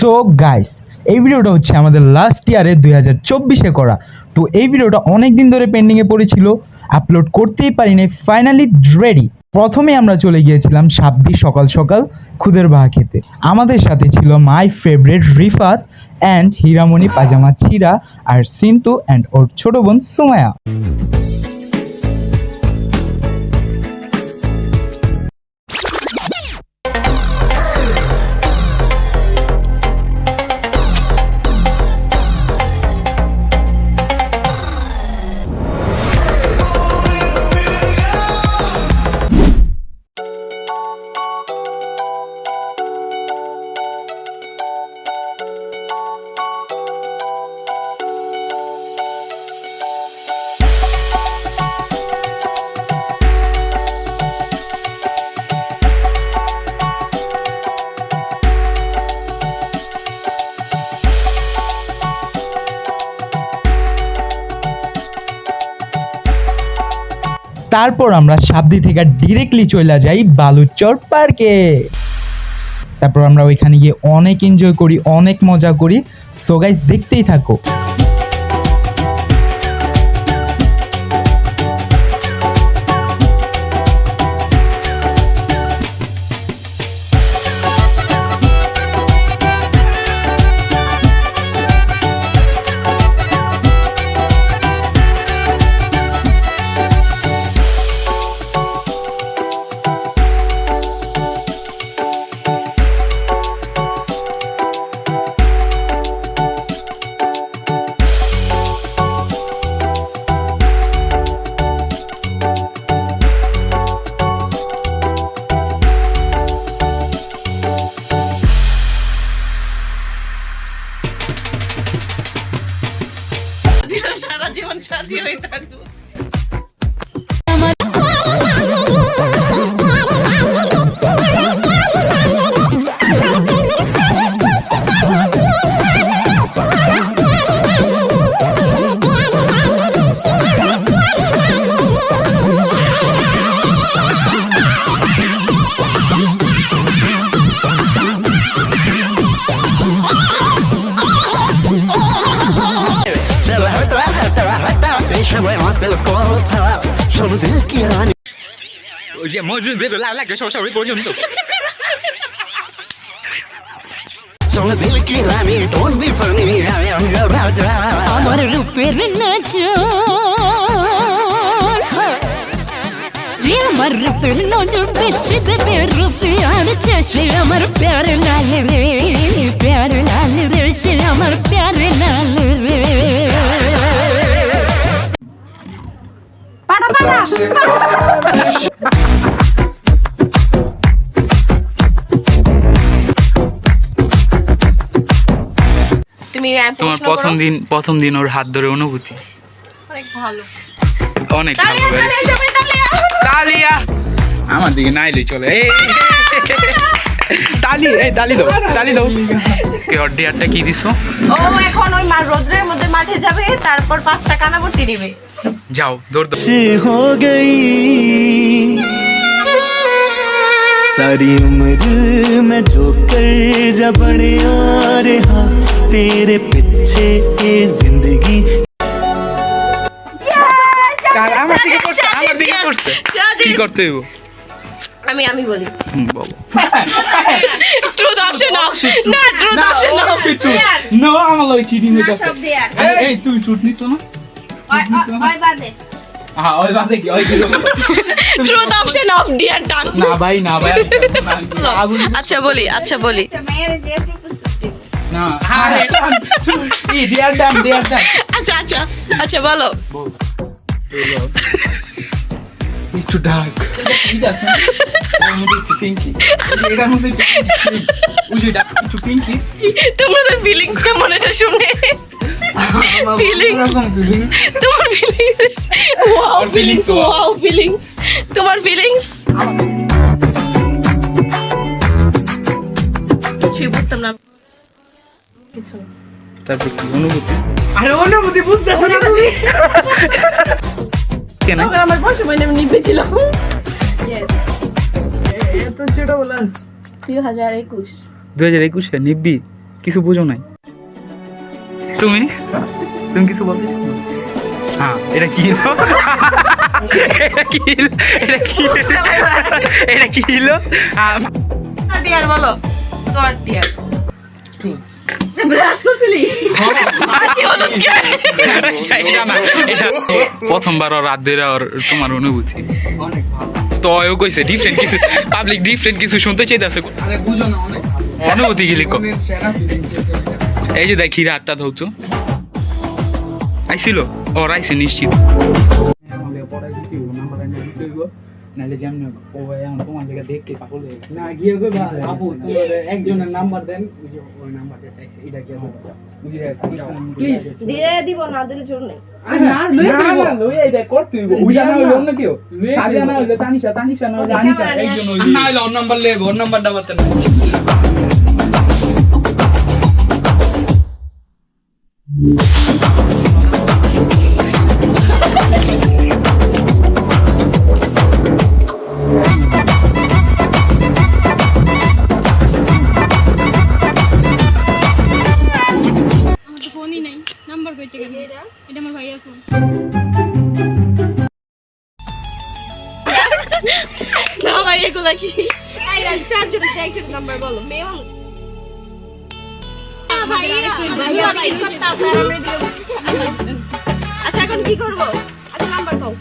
So guys, এই ভিডিওটা হচ্ছে আমাদের লাস্ট ইয়ারে 2024-এ করা। তো এই ভিডিওটা অনেক দিন ধরে পেন্ডিংয়ে পড়েছিল, আপলোড করতেই পারিনি, ফাইনালি রেডি। প্রথমে আমরা চলে গিয়েছিলাম সাবদি সকাল সকাল খুদের বাহা খেতে। আমাদের সাথে ছিল my favourite Rifat and Hiramoni পাজামা ছিরা আর সিন্তু অ্যান্ড ওর ছোট বোন সুমায়া। তারপর আমরা সাবদি থেকে ডিরেক্টলি চলে যাই বালুচর পার্কে। তারপর আমরা ওইখানে গিয়ে অনেক এনজয় করি, অনেক মজা করি। সো গাইস, দেখতেই থাকো। সারা জীবন সাথী হয়ে থাকবো। আমার রূপের নজর, তুই আমার রূপের নজর বেশি দেবে রূপে আর চাষে আমার প্যারে লাল রে, প্যারে লাল রে, সে আমার প্যারে লাল রে। তোমার প্রথম দিন ওর হাত ধরে অনুভূতি অনেক ভালো, অনেক ভালো। তালিয়া আমার দিকে নাইলেই চলে। তালি দাও কে অর্ডিয়ারটা কি দিছো? ও এখন ওই রোদ্রের মধ্যে মাঠে যাবে, তারপর 5টা কানাবর্তি দিবে। যাও দৌড় দাও। हो गई सारी उम्र मैं जो कर जा बड़े रहा तेरे पीछे ये जिंदगी। আমার দিকে করছে কি করতে হইব? আমি বলি বলো। ট্রুথ অপশন অফ না, ট্রুথ অপশন অফ নো, আমার লই চিটিং হইতাছে। এই তুই ট্রুথ নিছো না? ওই বাদে হ্যাঁ, ওই বাদে কি ওই দিলো। ট্রুথ অপশন অফ ডিয়ার টান। না ভাই আচ্ছা বলি না। হ্যাঁ, এই ডিয়ার ডান। আচ্ছা বলো। একটু ডার্ক ঠিক আছে, এর মধ্যে একটু পিঙ্কি, এটার মধ্যে একটু পিঙ্কি। তোমাদের ফিলিংস কেমন এটা শুনে? ফিলিংস তোমার ফিলিংস ওয়াও ফিলিংস তোমার ফিলিংস কিছুই বুঝতাম না কিছু। তারপর কি অনুভূতি? আরে অনুভূতি বুঝতেছো না তুমি? কেন আমার বসে মানে আমি নিভেছিলাম। এত ছোট বলেন 2021 2021 নিব্বি কিছু বুঝো নাই তুমি তুমি কিছু বলতে চাও? হ্যাঁ এটা কি হলো এটা কি হলো এটা কি হলো এটা কি হলো ডিয়ার বলো তোর ডিয়ার ব্রাশ করছিলি প্রথমবার রাত ধরে ওর তোমার অনুভূতি তো ও কইছে ডিফারেন্ট কিছু পাবলিক ডিফারেন্ট কিছু শুনতে চাইতেছে আরে বুঝো না অনেক অনুভূতি গিলি কো মনের সেরা ফিলিংস আছে এটা এই যে দেখি রাতটা ধরতো আইছিল ও রাইছে নিশ্চিত নাইলে যেমন ও এখন তোমার জায়গা দেখতে পাগল হয়ে গেছে না গিয়ে কইবা আপু তোমার একজনের নাম্বার দেন ওই নাম্বারটা চাইছে এটা কি প্লিজ দিয়ে দিব না দিলে জোর নেই না লই এই দেখ করতে হইব উইলা না হইলো অন্য কেউ সাদিয়া না হইলো তানিশা না হইলো আনিকা একজন হইলো না হইলো ওর নাম্বার লেবো ওর নাম্বারটা বাতেন আমার তো ফোনই নাই নাম্বার কইতে গেছে এটা আমার ভাইয়ের ফোন না ভাই এগুলা কি এই চারজন একজন নাম্বার বলো মেয়ে মানুষ আচ্ছা এখন কি করবো আচ্ছা নাম্বার কও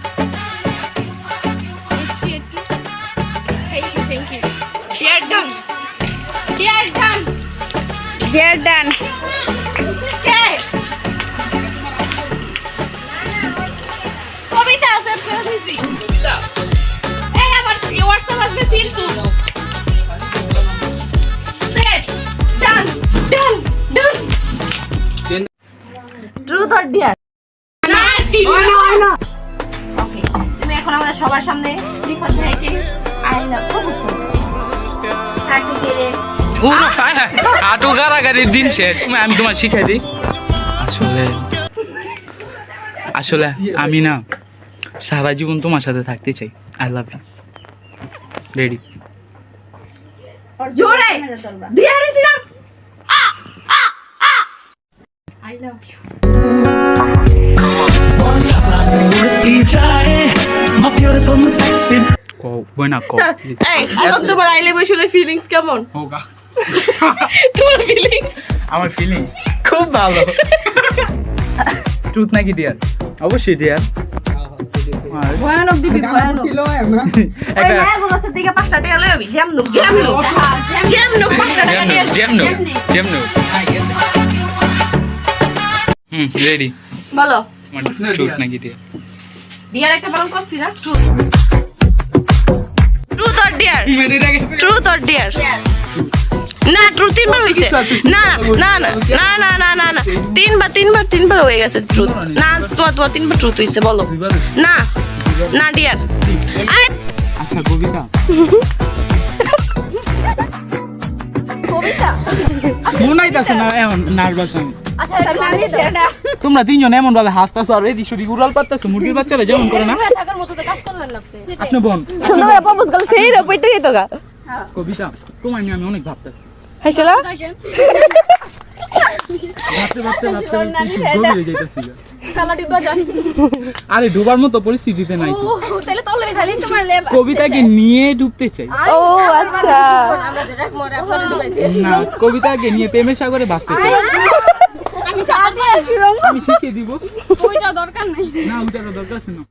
thank you dare done dare done dare done কবিতা আছে ফেরত হইছি এই আবার হোয়াটসঅ্যাপ আসবে সিন তু set done done done truth or dare না না ওকে তুমি এখন আমাদের সবার সামনে বিপদ থেকে আই লাভ থাকি রে হাঁটু গাড়াগাড়ির দিন শেষ আমি তোমার শিখাই দিই আসলে আমি না সারা জীবন তোমার সাথে থাকতে চাই আই লাভ ইউ রেডি জোরে ডিয়ার ইজ না আই লাভ ইউ उड़ती जाए my beautiful sexy co Bruyne কো এই এখন তোমার আই লাভ ইউ ফিলিংস কেমন হোগা তোমার ফিলিংস আমার ফিলিং খুব ভালো ট্রুথ নাকি ডিয়ার অবশ্যই ডিয়ার ভয়ানক দিবি ভয়ানক কিলো না ওই মায়াগুলো আছে দিকে 5টা টাকা লই আমি যেমনুক যেমনুক 5টা টাকা নিয়ে আসি জেমনো রেডি বলো ট্রুথ নাকি ডিয়ার ডিয়ার একটা বারণ করছি না ট্রুথ অর ডিয়ার মেরেটা গেছে ট্রুথ অর ডিয়ার না ট্রুথ তিনবার হইছে না না না না না না না না তিনবার হয়ে গেছে ট্রুথ না তোমার তিনবার ট্রুথ হইছে বলো না না ডিয়ার আচ্ছা কবিতা মনে হইতাছে না এখন নার্ভাস আমি আচ্ছা এটা মানে সেটা তোমরা তিনজন এমন ভাবে হাসতাছো আর এদিক সেদিক উড়াল পারতাছো মুরগির বাচ্চারা যেমন করে না থাকার মতো তো কাজ করলেন না আপনি বোন সুন্দর করে প্রপোজ করলে সেই রে পইতে তো গা কবিতা তোমার নিয়ে আমি অনেক ভাবতাছি হাইছলা ভাবতে গভীরে যাইতাছি কালাটি বাজান আরে ডুবার মতো পরিস্থিতিতে নাই তো তাহলে তলে চালিয়ে তোমার লেব কবিতাকে নিয়ে ডুবতে চাই ও আচ্ছা আমরা তো এক মরে ফেলে দিবাইতে না কবিতাকে নিয়ে প্রেমের সাগরে ভাসতে চাই আমি সাথে আসিরম আমি শিখিয়ে দিব ওইটা দরকার নাই না ওইটা তো দরকার আছে না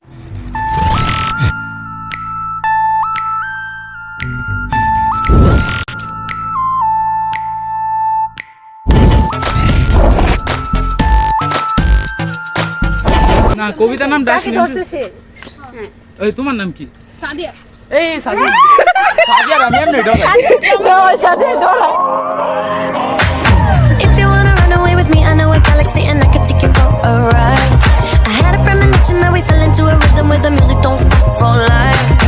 না কবিতার নাম তাকে ধরছে সে ওই তোমার নাম কি সাদিয়া এই সাজিয়া সাজিয়া আমি এমনি ডলা If you wanna run away with me, I know a galaxy and I can take you for a ride. I had a premonition that we fell into a rhythm where the music don't stop for life.